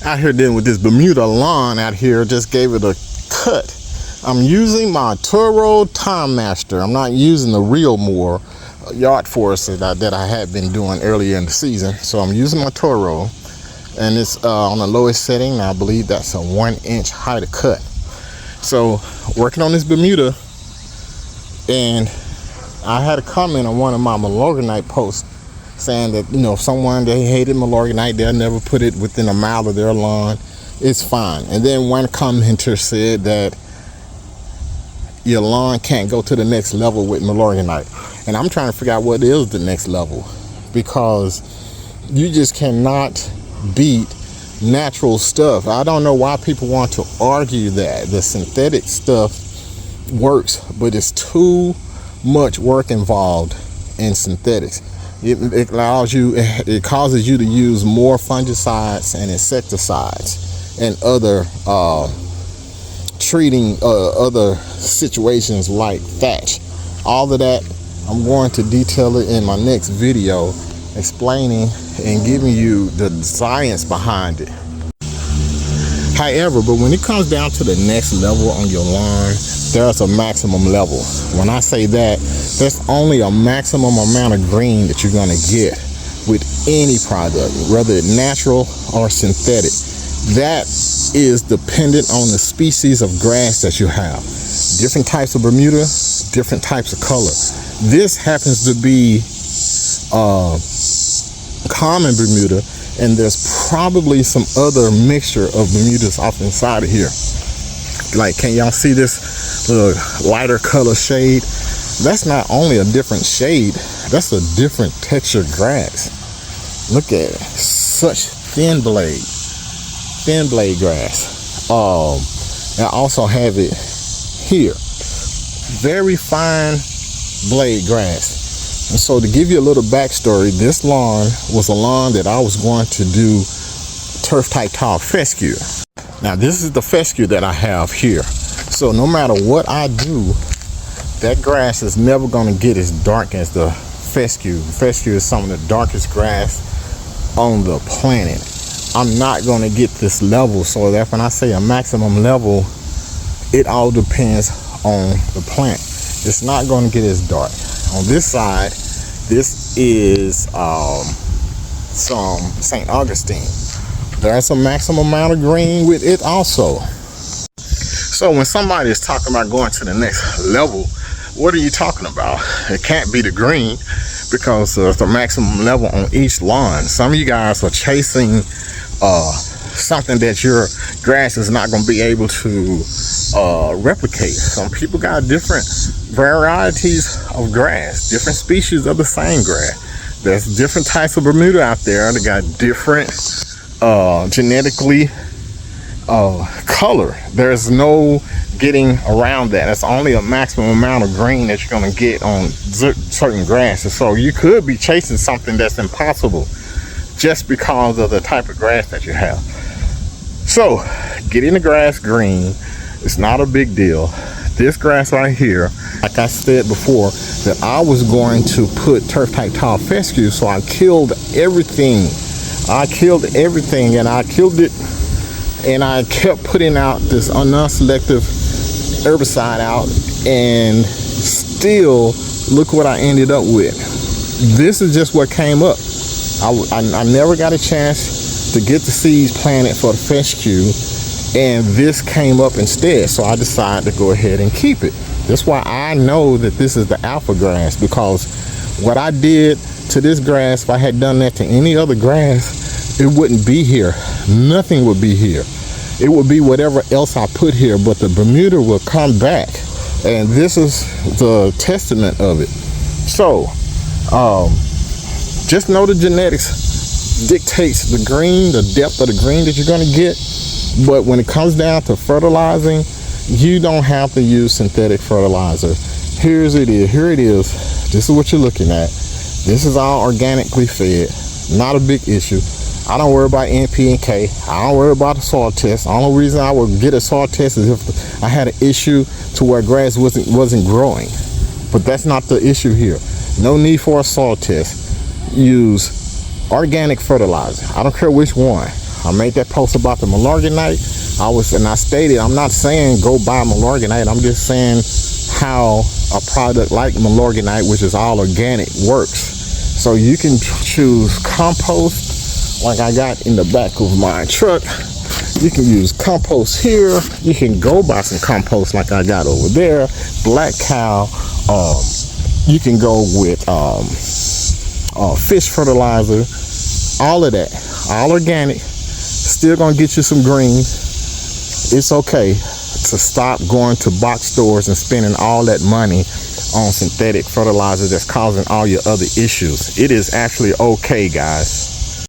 out here dealing with this Bermuda lawn out here. Just gave it a cut. I'm using my Toro Time Master. I'm not using the real mower yard forester that I had been doing earlier in the season. So I'm using my Toro, and it's on the lowest setting. And I believe that's a 1-inch height of cut. So working on this Bermuda, and I had a comment on one of my Milorganite posts saying that, you know, someone, they hated Milorganite, they'll never put it within a mile of their lawn. It's fine. And then one commenter said that your lawn can't go to the next level with Milorganite. And I'm trying to figure out what is the next level, because you just cannot beat natural stuff. I don't know why people want to argue that the synthetic stuff works, but it's too much work involved in synthetics. It allows you, it causes you to use more fungicides and insecticides and other treating other situations like thatch. All of that, I'm going to detail it in my next video, explaining and giving you the science behind it. However, but when it comes down to the next level on your lawn, there's a maximum level. When I say that, there's only a maximum amount of green that you're going to get with any product, whether it's natural or synthetic. That is dependent on the species of grass that you have. Different types of Bermuda, different types of color. This happens to be common Bermuda, and there's probably some other mixture of Bermudas off inside of here. Like, can y'all see this little lighter color shade? That's not only a different shade, that's a different texture grass. Look at it, such thin blade grass. I also have it here, very fine blade grass. And so to give you a little backstory, this lawn was a lawn that I was going to do turf type tall fescue. Now this is the fescue that I have here. So no matter what I do, that grass is never going to get as dark as the fescue. The fescue is some of the darkest grass on the planet. I'm not going to get this level, so that when I say a maximum level, it all depends on the plant. It's not going to get as dark. On this side, this is some St. Augustine. There's a maximum amount of green with it also. So when somebody is talking about going to the next level, what are you talking about? It can't be the green, because there's the maximum level on each lawn. Some of you guys are chasing something that your grass is not going to be able to replicate. Some people got different varieties of grass, different species of the same grass. There's different types of Bermuda out there that got different genetically color. There's no getting around that. It's only a maximum amount of green that you're going to get on certain grasses. So you could be chasing something that's impossible just because of the type of grass that you have. So getting the grass green is not a big deal. This grass right here, like I said before, that I was going to put turf type tall fescue, so I killed everything. And I killed it, and I kept putting out this non-selective herbicide out, and still look what I ended up with. This is just what came up. I never got a chance to get the seeds planted for the fescue, and this came up instead, so I decided to go ahead and keep it. That's why I know that this is the alpha grass, because what I did to this grass, if I had done that to any other grass, it wouldn't be here. Nothing would be here. It would be whatever else I put here, but the Bermuda will come back, and this is the testament of it. So just know the genetics dictates the green, the depth of the green that you're going to get. But when it comes down to fertilizing, you don't have to use synthetic fertilizer. Here it is. This is what you're looking at. This is all organically fed. Not a big issue. I don't worry about NP and K. I don't worry about the soil test. The only reason I would get a soil test is if I had an issue to where grass wasn't growing. But that's not the issue here. No need for a soil test. Use organic fertilizer. I don't care which one. I made that post about the Milorganite. I stated, I'm not saying go buy Milorganite. I'm just saying how a product like Milorganite, which is all organic, works. So you can choose compost, like I got in the back of my truck. You can use compost here. You can go buy some compost like I got over there. Black cow. You can go with fish fertilizer. All of that. All organic. Still gonna get you some green. It's okay to stop going to box stores and spending all that money on synthetic fertilizer that's causing all your other issues. It is actually okay, guys.